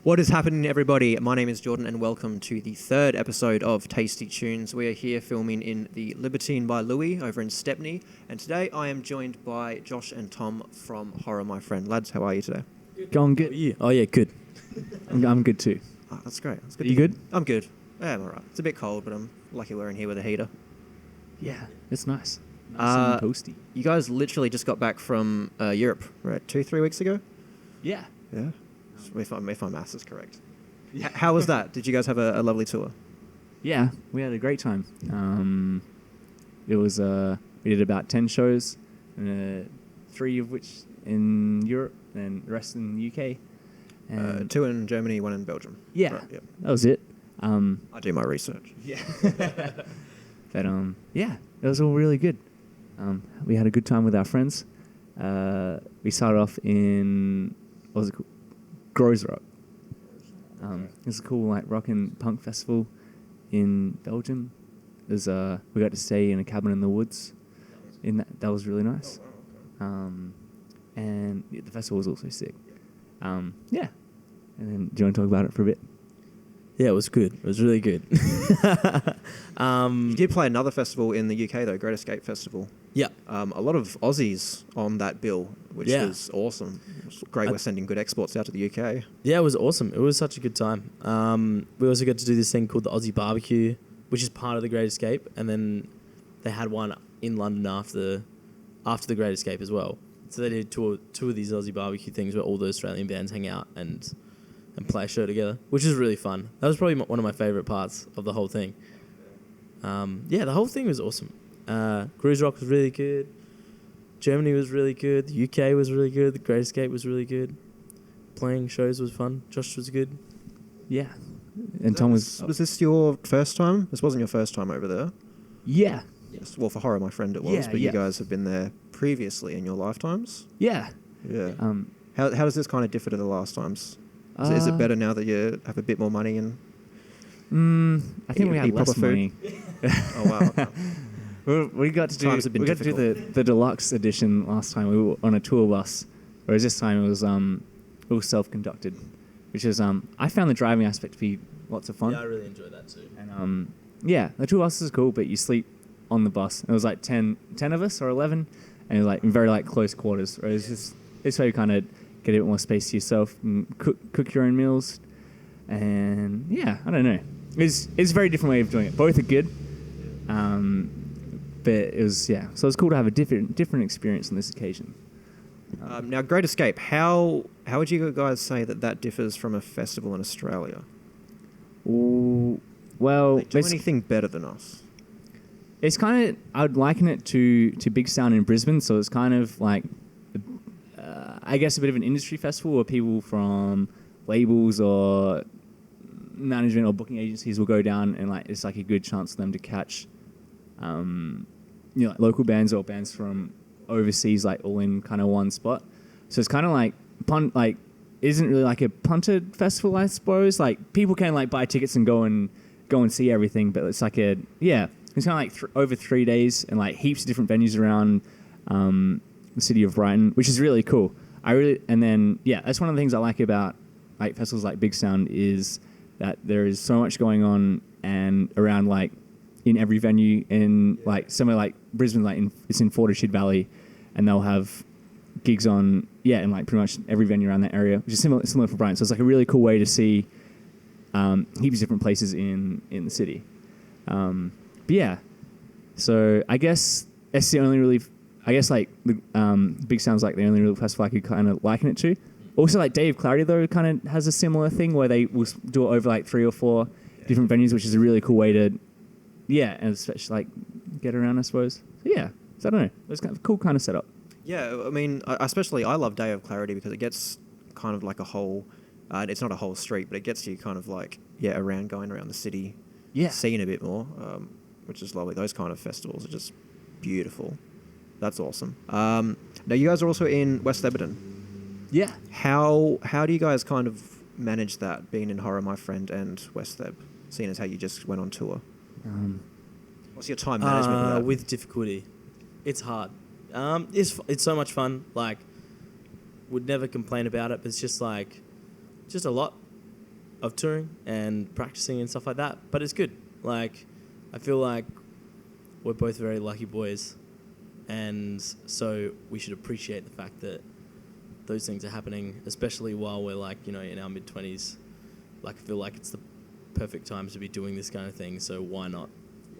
What is happening, everybody? My name is Jordan, and welcome to the third episode of Tasty Tunes. We are here filming in the Libertine by Louis over in Stepney, and today I am joined by Josh and Tom from Horror My Friend. Lads, how are you today? Going good. Yeah. Oh yeah, good. I'm good too. Oh, that's great. That's good. Are you good? I'm good. Yeah, I'm alright. It's a bit cold, but I'm lucky we're in here with a heater. Yeah, it's nice. Nice and toasty. You guys literally just got back from Europe, right? 2-3 weeks ago? Yeah. Yeah. If my maths is correct. How was that? Did you guys have a lovely tour? Yeah, we had a great time. It was we did about 10 shows, 3 of which in Europe and the rest in the UK. And 2 in Germany, 1 in Belgium. Yeah, right, yep. that was it. I do my research. Yeah. But yeah, it was all really good. We had a good time with our friends. We started off in, what was it called? Grows Rock. It's a cool like rock and punk festival in Belgium. There's we got to stay in a cabin in the woods. That was really nice. And the festival was also sick. Yeah. And then do you want to talk about it for a bit? Yeah, it was good. It was really good. You did play another festival in the UK though, Great Escape Festival. Yeah. A lot of Aussies on that bill, which was awesome. It was great. We're sending good exports out to the UK. Yeah, it was awesome. It was such a good time. We also got to do this thing called the Aussie Barbecue, which is part of the Great Escape, and then they had one in London after the Great Escape as well. So they did two of these Aussie Barbecue things where all the Australian bands hang out and play a show together, which is really fun. That was probably one of my favourite parts of the whole thing. Yeah, the whole thing was awesome. Cruise Rock was really good. Germany was really good. The UK was really good. The Great Escape was really good. Playing shows was fun. Josh was good. Yeah. And Tom was... Was this your first time? This wasn't your first time over there? Yeah. Yes. Well, for Horror My Friend it was, Yeah, but you guys have been there previously in your lifetimes? Yeah. Yeah. How does this kind of differ to the last times? Is it better now that you have a bit more money and... I think we had less money. Oh, wow. We got to do the deluxe edition last time. We were on a tour bus, whereas this time it was self-conducted, which is I found the driving aspect to be lots of fun. Yeah, I really enjoyed that too. And yeah, the tour bus is cool, but you sleep on the bus. It was like 10 of us or 11, and it was like in very like close quarters. Whereas this way you kind of get a bit more space to yourself and cook your own meals, and yeah, I don't know. It's a very different way of doing it. Both are good. But it was, yeah. So it's cool to have a different experience on this occasion. Now, Great Escape, how would you guys say that differs from a festival in Australia? Ooh, well... Do they do anything better than us? It's kind of... I would liken it to Big Sound in Brisbane, so it's kind of like... I guess a bit of an industry festival where people from labels or management or booking agencies will go down, and like it's like a good chance for them to catch... like local bands or bands from overseas, like all in kind of one spot. So it's kind of like isn't really like a punted festival, I suppose. Like people can like buy tickets and go and see everything, but it's like it's kind of like over 3 days and like heaps of different venues around the city of Brighton, which is really cool. That's one of the things I like about like festivals like Big Sound is that there is so much going on and around like in every venue in like somewhere like Brisbane, like it's in Fortitude Valley, and they'll have gigs on in like pretty much every venue around that area, which is similar for Brighton. So it's like a really cool way to see heaps of different places in the city. But yeah, so I guess that's the only really. I guess like the Big Sound's like the only real festival I could kind of liken it to. Also, like Day of Clarity though kind of has a similar thing where they will do it over like 3 or 4 different venues, which is a really cool way to. Yeah, and especially like get around, I suppose. So yeah, so I don't know. It's kind of a cool kind of setup. Yeah, I mean, I love Day of Clarity because it gets kind of like a whole. It's not a whole street, but it gets you kind of like going around the city, seeing a bit more, which is lovely. Those kind of festivals are just beautiful. That's awesome. Now you guys are also in West Lebanon. Yeah. How do you guys kind of manage that being in Horror My Friend and West Leb, seeing as how you just went on tour? What's your time management with difficulty? It's hard. It's so much fun. Like, would never complain about it, but it's just a lot. of touring and practicing and stuff like that. But it's good. Like, I feel like we're both very lucky boys, and so we should appreciate the fact that those things are happening, especially while we're like, you know, in our mid-20s. Like, I feel like it's the perfect time to be doing this kind of thing, so why not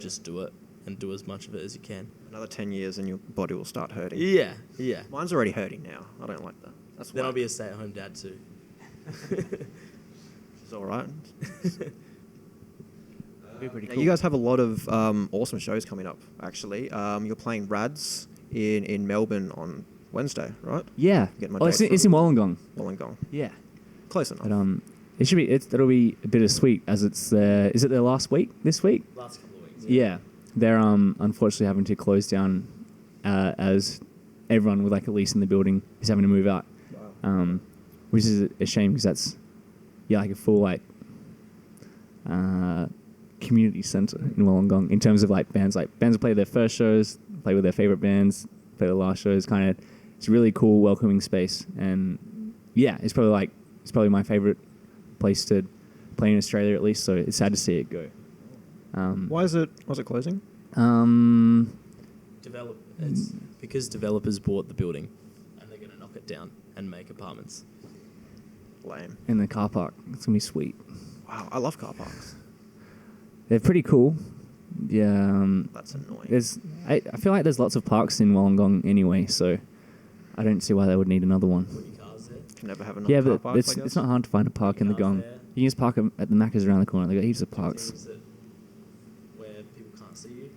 just do it and do as much of it as you can. Another 10 years and your body will start hurting. Yeah. Mine's already hurting now. I don't like that. That's Then why. I'll be a stay-at-home dad too. It's all right. Be pretty Now, cool. you guys have a lot of awesome shows coming up, actually. You're playing Rads in Melbourne on Wednesday, right? Yeah. Get my It's dates in from Wollongong. Wollongong. Yeah. Close enough. But it should be. It'll be a bittersweet as it's. Is it their last week this week? Last couple of weeks. Yeah. They're unfortunately having to close down as everyone with like at least in the building is having to move out. Wow. Which is a shame because that's like a full like community center in Wollongong in terms of like bands will play their first shows, play with their favorite bands, play their last shows. It's a really cool, welcoming space, and yeah, it's probably my favorite place to play in Australia at least. So it's sad to see it go. Why is it closing? It's because developers bought the building and they're going to knock it down and make apartments. Lame. In the car park, it's gonna be sweet. Wow, I love car parks. They're pretty cool. Yeah. That's annoying. I feel like there's lots of parks in Wollongong anyway, so I don't see why they would need another one. Put your cars there. Can never have enough Yeah, car but parks, I it's guess. not hard to find a park in the Cars Gong. there. You can just park 'em at the Macca's around the corner. They got heaps of parks. Things where people can't see you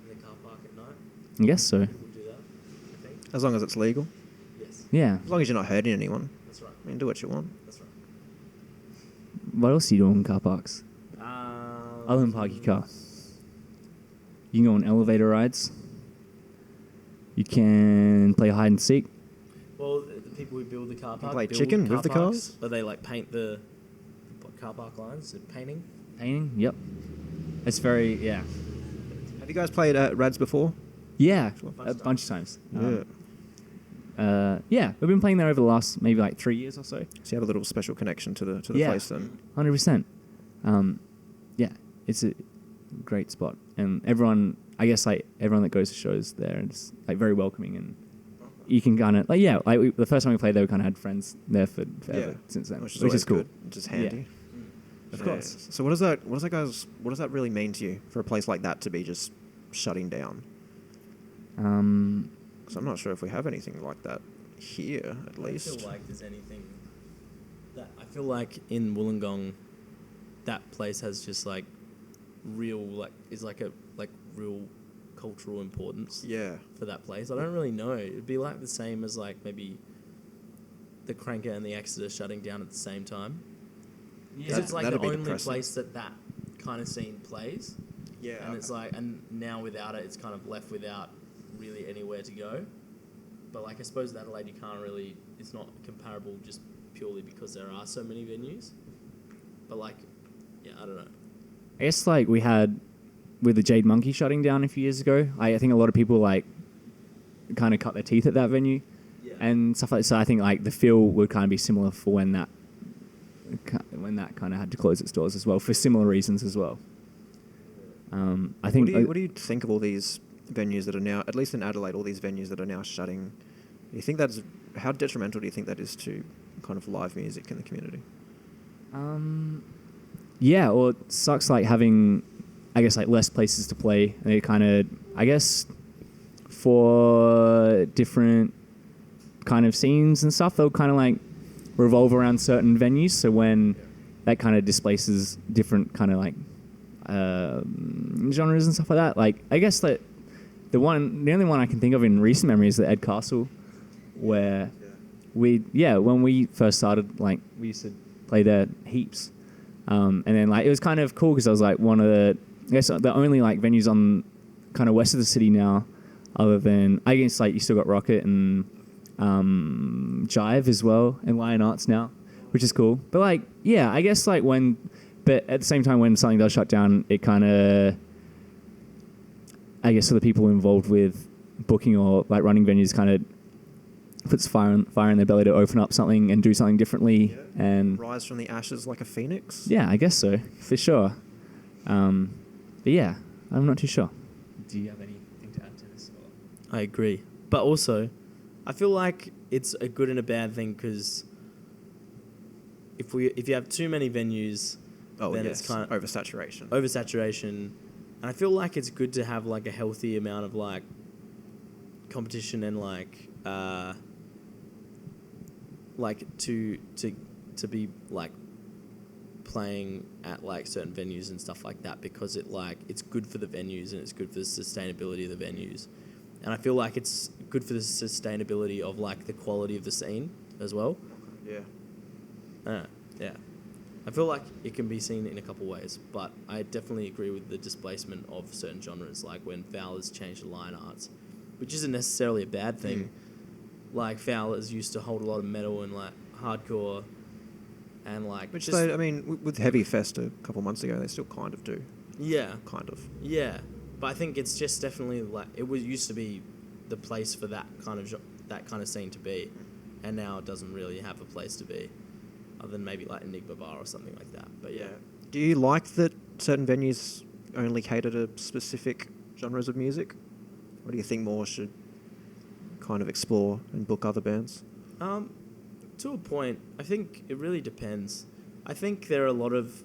in the car park at night. I guess so. People do that, I think. As long as it's legal. Yes, Yeah. As long as you're not hurting anyone. that's right. I mean, do what you want. That's right. What else do you do in car parks? Other than park your car. You can go on elevator rides. You can play hide and seek. Well, the people who build the car park play build chicken car with the parks, cars? but they like paint the car park lines. So painting. Painting. Yep. It's very yeah. Have you guys played at Rads before? Yeah, Bunch a of bunch of times. Yeah. Yeah, we've been playing there over the last maybe like 3 years or so. So you have a little special connection to the Yeah. place then. 100%. Yeah, it's a great spot, and everyone, I guess, like everyone that goes to shows there is like very welcoming, and you can kind of the first time we played there, we kind of had friends there forever since then, which is cool. Good, which is handy. Of Yeah. course. So what does that really mean to you for a place like that to be just shutting down? Because I'm not sure if we have anything like that here, at I least. don't feel like there's anything that I feel like in Wollongong, that place has just like real real cultural importance. Yeah. For that place, I don't really know. It'd be like the same as like maybe the Cranker and the Exeter shutting down at the same time. Because it's like the that'd be only depressing. place that kind of scene plays. Yeah. And it's like, and now without it, it's kind of left without really anywhere to go. But like, I suppose in Adelaide, you can't really, it's not comparable just purely because there are so many venues. But like, yeah, I don't know. I guess like we had with the Jade Monkey shutting down a few years ago. I think a lot of people like kind of cut their teeth at that venue and stuff like that. So I think like the feel would kind of be similar for when that kind of had to close its doors as well for similar reasons as well. I think. What do you think of all these venues that are now, at least in Adelaide, all these venues that are now shutting? Do you think how detrimental do you think that is to kind of live music in the community? Yeah, well, it sucks like having, I guess, like less places to play. And it kind of, I guess, for different kind of scenes and stuff, they'll kind of like revolve around certain venues. So when that kind of displaces different kind of like genres and stuff like that, like I guess that the only one I can think of in recent memory is the Ed Castle, where when we first started, like we used to play there heaps. And then like it was kind of cool because I was like one of the only like venues on kind of west of the city now, other than I guess like you still got Rocket and Jive as well and Lion Arts now, which is cool. But like I guess like but at the same time when something does shut down, it kind of I guess for the people involved with booking or like running venues kind of puts fire in their belly to open up something and do something differently and rise from the ashes like a phoenix. Yeah, I guess so, for sure. But yeah, I'm not too sure. Do you have anything to add to this? I agree. But also, I feel like it's a good and a bad thing because if you have too many venues, then it's kind of oversaturation. And I feel like it's good to have like a healthy amount of like competition and to be like playing at like certain venues and stuff like that because it's good for the venues and it's good for the sustainability of the venues. And I feel like it's good for the sustainability of like the quality of the scene as well. Yeah. Yeah. I feel like it can be seen in a couple ways, but I definitely agree with the displacement of certain genres, like when Fowler's changed to line arts, which isn't necessarily a bad thing. Like Fowler's used to hold a lot of metal and like hardcore, and like which they, I mean, with Heavy Fest a couple months ago, they still kind of do. Yeah. Kind of. Yeah, but I think it's just definitely like used to be the place for that kind of scene to be, and now it doesn't really have a place to be. Other than maybe like Enigma Bar or something like that. But yeah. Do you like that certain venues only cater to specific genres of music? Or do you think more should kind of explore and book other bands? To a point, I think it really depends. I think there are a lot of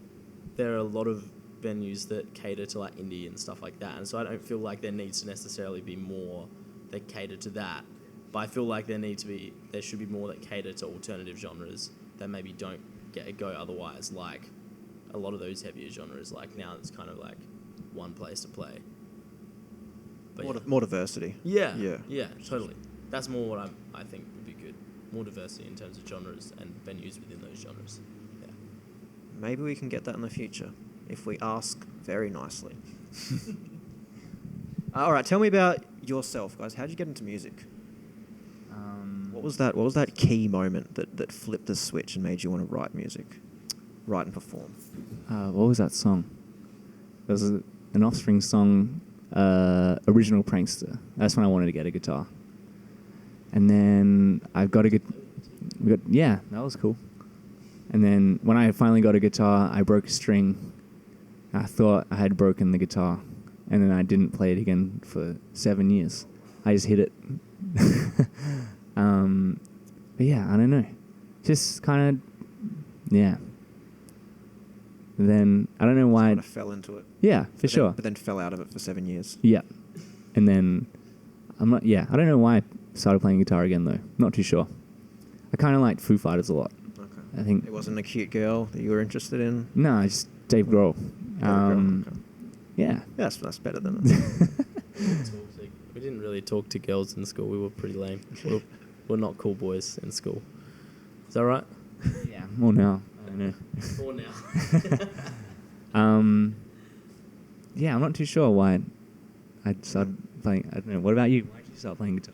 venues that cater to like indie and stuff like that, and so I don't feel like there needs to necessarily be more that cater to that. But I feel like there should be more that cater to alternative genres that maybe don't get a go otherwise, like a lot of those heavier genres. Like now it's kind of like one place to play. But more diversity. Yeah, totally. That's more what I think would be good. More diversity in terms of genres and venues within those genres. Yeah. Maybe we can get that in the future if we ask very nicely. All right, tell me about yourself, guys. How did you get into music? What was that key moment that flipped the switch and made you want to write music, write and perform? What was that song? It was an Offspring song, Original Prankster. That's when I wanted to get a guitar. And then yeah, that was cool. And then when I finally got a guitar, I broke a string. I thought I had broken the guitar, and then I didn't play it again for 7 years. I just hit it. But yeah, I don't know. Just kind of, yeah. Then I don't know why. Kind of fell into it. Yeah, for sure. But then fell out of it for 7 years. Yeah, and then I don't know why I started playing guitar again though. Not too sure. I kind of liked Foo Fighters a lot. Okay. I think it wasn't a cute girl that you were interested in. No, just Dave Grohl. Okay. Yeah, that's better than it. We didn't really talk to girls in school. We were pretty lame. We're not cool boys in school. Is that right? Yeah. More now. I don't know. More now. Yeah, I'm not too sure why I started playing. I don't know. What about you? Why did you start playing guitar?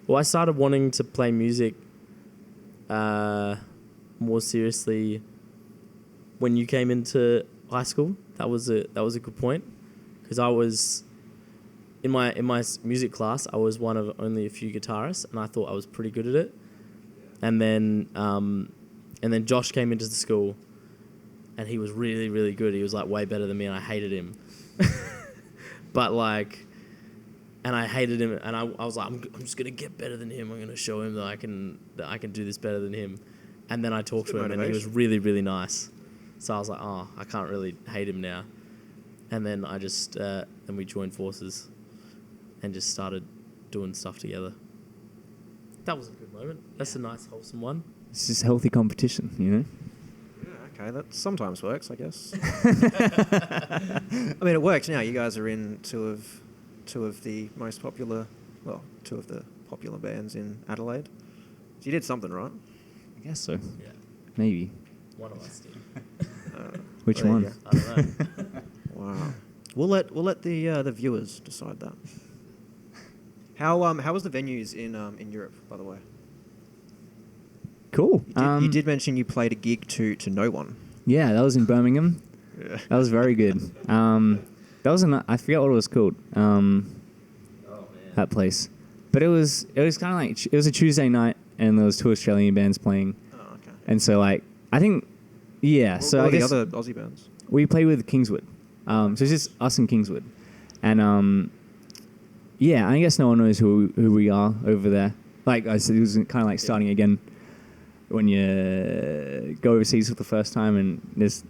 Well, I started wanting to play music more seriously when you came into high school. That was a good point, because I was in my music class. I was one of only a few guitarists, and I thought I was pretty good at it. And then Josh came into the school, and he was really, really good. He was like way better than me, and I hated him. And I hated him, and I was like, I'm just gonna get better than him. I'm gonna show him that I can do this better than him. And then I talked to him, and he was really, really nice. So I was like, oh, I can't really hate him now. And then I just then we joined forces, and just started doing stuff together. That was a good moment. That's a nice, wholesome one. It's just healthy competition, you know? Yeah, okay, that sometimes works, I guess. I mean, it works now. You guys are in two of the popular bands in Adelaide. So you did something, right? I guess so. Yeah. Maybe. One of us did. Which one? I don't know. Wow. We'll let the viewers decide that. How was the venues in Europe, by the way? Cool. You did mention you played a gig to no one. Yeah, that was in Birmingham. Yeah. That was very good. That was I forget what it was called. Oh man. that place. But it was kind of like it was a Tuesday night, and there was 2 Australian bands playing. Oh, okay. And so like I think so what I are the guess other Aussie bands? we played with Kingswood. So it's just us and Kingswood, and I guess no one knows who we are over there. Like I said, it was kind of like starting again when you go overseas for the first time, and there's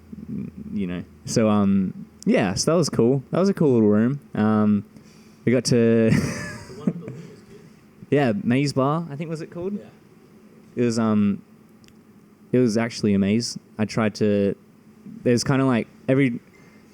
so so that was cool. That was a cool little room. We got to Maze Bar, I think was it called? Yeah. It was actually a maze. I tried to. There's kind of like every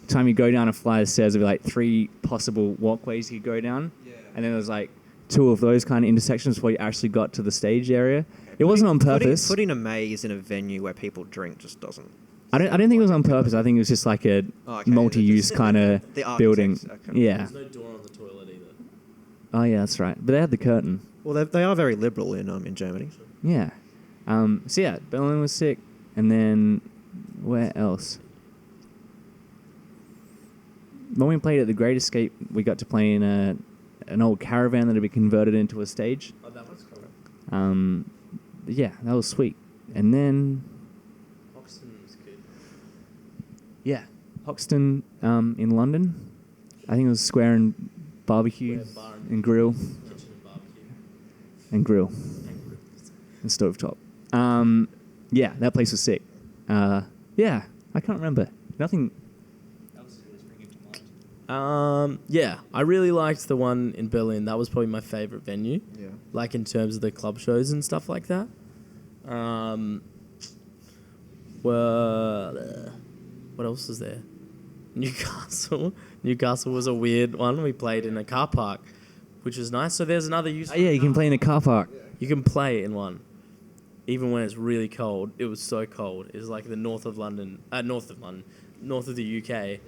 time you go down a flight of stairs, there'll be like 3 possible walkways you could go down, and then there's like 2 of those kind of intersections before you actually got to the stage area. It wasn't on purpose. Putting a maze in a venue where people drink just doesn't. I don't think it was on purpose. I think it was just like a multi-use kind of building. Okay. Yeah. There's no door on the toilet either. Oh yeah, that's right. But they had the curtain. Well, they are very liberal in Germany. Yeah. So yeah, Berlin was sick, and then where else? When we played at the Great Escape, we got to play in an old caravan that had been converted into a stage. Oh, that was cool. Yeah, that was sweet. And then Hoxton was good. yeah, Hoxton in London. I think it was Square and Barbecue Square Bar and Grill Kitchen and barbecue. and Grill And grill. and Stovetop. Yeah, that place was sick. Yeah, I can't remember. Nothing else is really springing to mind. Yeah, I really liked the one in Berlin. That was probably my favorite venue. Yeah. Like in terms of the club shows and stuff like that. Well, what else is there? Newcastle. Newcastle was a weird one. We played in a car park, which was nice. So there's another use. Oh, yeah, you can play in a car park. You can play in one, even when it's really cold. It was so cold. It was like the north of the UK. Yeah.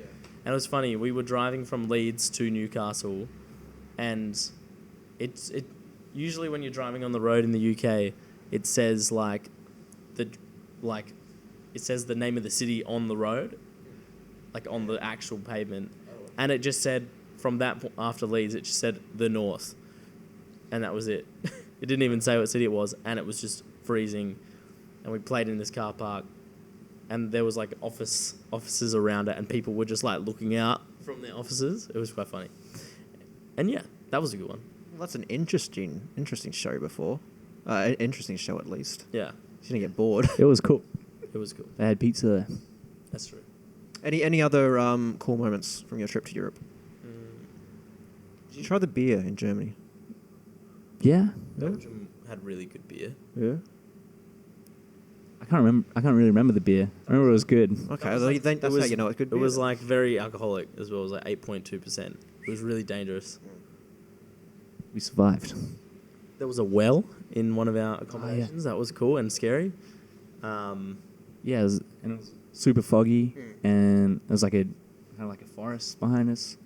And it was funny. We were driving from Leeds to Newcastle, and it usually when you're driving on the road in the UK, it says it says the name of the city on the road, like on the actual pavement, and it just said from that after Leeds, it just said the north, and that was it. It didn't even say what city it was, and it was just freezing, and we played in this car park, and there was like offices around it, and people were just like looking out from their offices. It was quite funny, and yeah, that was a good one. Well, that's an interesting show before. Interesting show at least. Yeah, You didn't get bored. It was cool. it was cool. They had pizza there. That's true. Any other cool moments from your trip to Europe? Did you try the beer in Germany? Yeah. Belgium had really good beer. Yeah. I can't really remember the beer. I remember it was good. Okay, that's it was, how you know it's good It beer. was like very alcoholic as well. It was like 8.2%. It was really dangerous. We survived. There was a well in one of our accommodations. That was cool and scary. Yeah, it was super foggy, and there was like kind of like a forest behind us.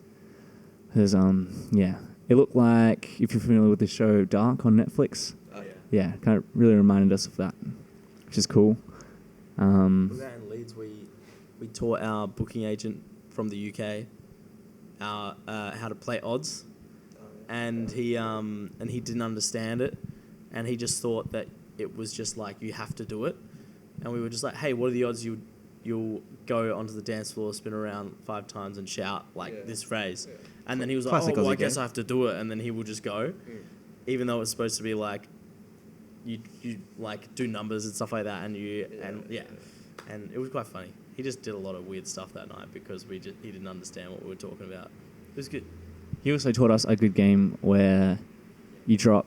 There's it looked like, if you're familiar with the show Dark on Netflix. Oh yeah. Yeah, kind of really reminded us of that, which is cool. We were in Leeds. We taught our booking agent from the UK how to play odds, and he didn't understand it, and he just thought that it was just like you have to do it, and we were just like, hey, what are the odds you'll go onto the dance floor, spin around 5 times, and shout this phrase, and then he was like, Classic oh, well, Aussie I guess game. I have to do it, and then he will just go, even though it's supposed to be like you like do numbers and stuff like that, and and it was quite funny. He just did a lot of weird stuff that night because he didn't understand what we were talking about. It was good. He also taught us a good game where you drop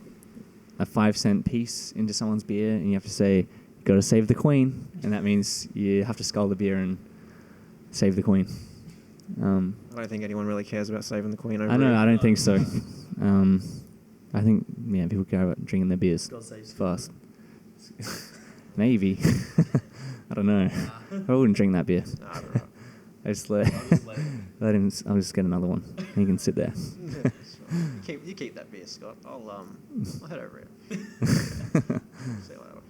a 5-cent piece into someone's beer, and you have to say, "You got to save the queen," and that means you have to scull the beer and save the queen. I don't think anyone really cares about saving the queen over I know. it. I don't think so. I think people care about drinking their beers God saves fast. Maybe. I don't know. I wouldn't drink that beer. No, I don't know. I just let him. I'll just get another one. He can sit there. You keep that beer, Scott. I'll head over it. See you later.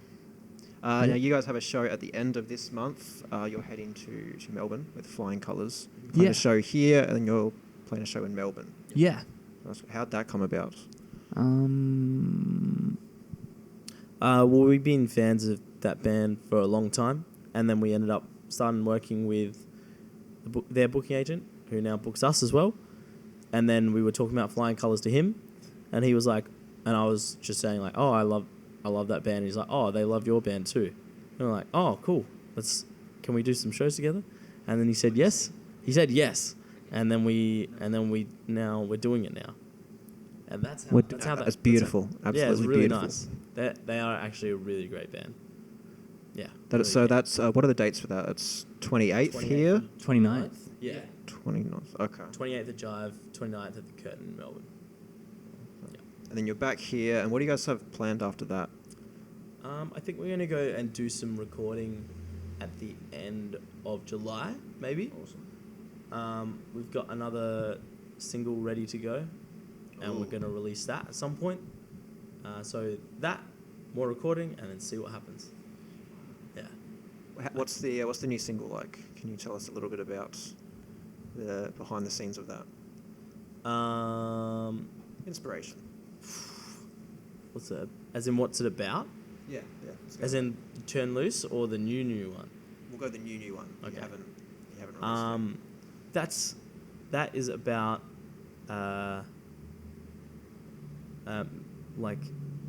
Now you guys have a show at the end of this month. You're heading to Melbourne with Flying Colours. You're playing a show here, and then you're playing a show in Melbourne. Yeah. How'd that come about? Well, we've been fans of that band for a long time, and then we ended up starting working with their booking agent, who now books us as well. And then we were talking about Flying Colours to him, and he was like, and I was just saying like, oh, I love that band. And he's like, oh, they love your band too. And we're like, oh, cool. Can we do some shows together? And then he said yes. He said yes, and then we're doing it now. And that's beautiful. Absolutely yeah, it's really beautiful. nice. They are actually a really great band. Yeah. That's what are the dates for that? It's 28th here. 29th. Yeah. 29th. Okay. 28th at Jive, 29th at the Curtin in Melbourne. Yeah. And then you're back here. And what do you guys have planned after that? I think we're going to go and do some recording at the end of July, maybe. Awesome. We've got another single ready to go, and we're going to release that at some point. So that, more recording, and then see what happens. Yeah. What's the new single like? Can you tell us a little bit about the behind the scenes of that? Inspiration. What's it? As in, what's it about? Yeah. As in, Turn Loose or the new one? We'll go the new one. Okay. You haven't released it. That is about like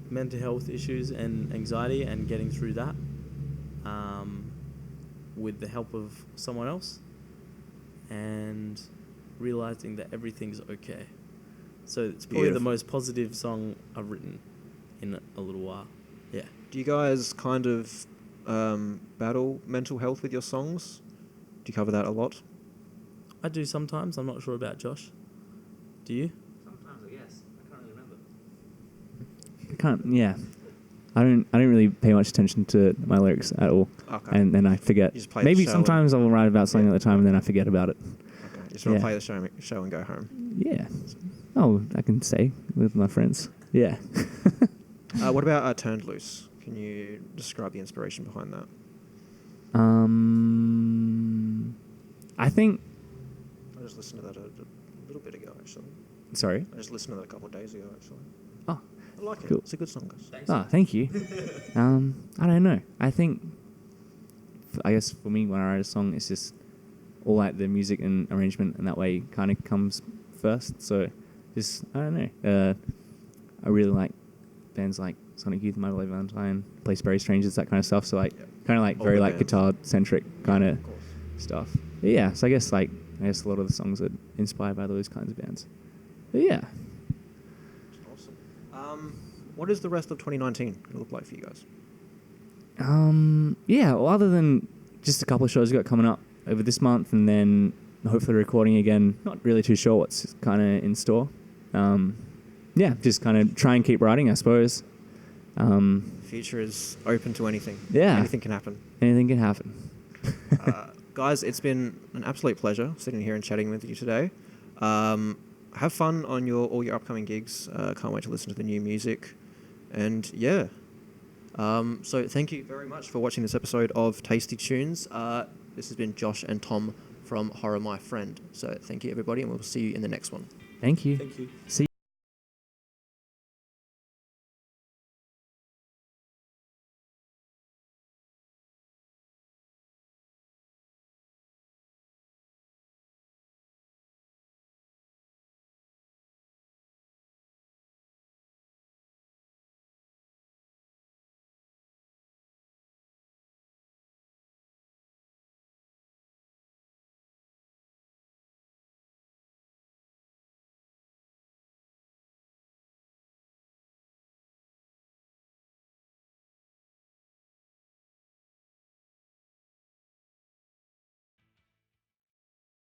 mental health issues and anxiety and getting through that with the help of someone else and realizing that everything's okay. So it's probably the most positive song I've written in a little while. Yeah. Do you guys kind of battle mental health with your songs? Do you cover that a lot? I do sometimes. I'm not sure about Josh. Do you? Sometimes, I guess. I can't really remember. Yeah. I don't really pay much attention to my lyrics at all. Okay. And then I forget. You just play Maybe the show sometimes I'll write about something at the time and then I forget about it. Okay. You just want to play the show and go home. Yeah. Oh, I can say with my friends. Yeah. What about Turned Loose? Can you describe the inspiration behind that? I think... I just listened to that a little bit ago, actually. Sorry? I just listened to that a couple of days ago, actually. Oh, I like it. cool. It's a good song, guys. Thanks. Thank you. I don't know. I think... I guess for me, when I write a song, it's just all like the music and arrangement, and that way kind of comes first. So just, I don't know. I really like bands like Sonic Youth, My Beloved Valentine, Place Bury Strangers, that kind of stuff. So like, kind of like very like guitar-centric kind of stuff. But yeah, so I guess a lot of the songs are inspired by those kinds of bands. But yeah. Awesome. What is the rest of 2019 going to look like for you guys? Yeah, well, other than just a couple of shows we got coming up over this month, and then hopefully recording again. Not really too sure what's kind of in store. Yeah, just kind of try and keep writing, I suppose. Future is open to anything. Yeah. Anything can happen. Anything can happen. Guys, it's been an absolute pleasure sitting here and chatting with you today. Have fun on all your upcoming gigs. Can't wait to listen to the new music. And yeah. So thank you very much for watching this episode of Tasty Tunes. This has been Josh and Tom from Horror My Friend. So thank you, everybody, and we'll see you in the next one. Thank you. Thank you. See you.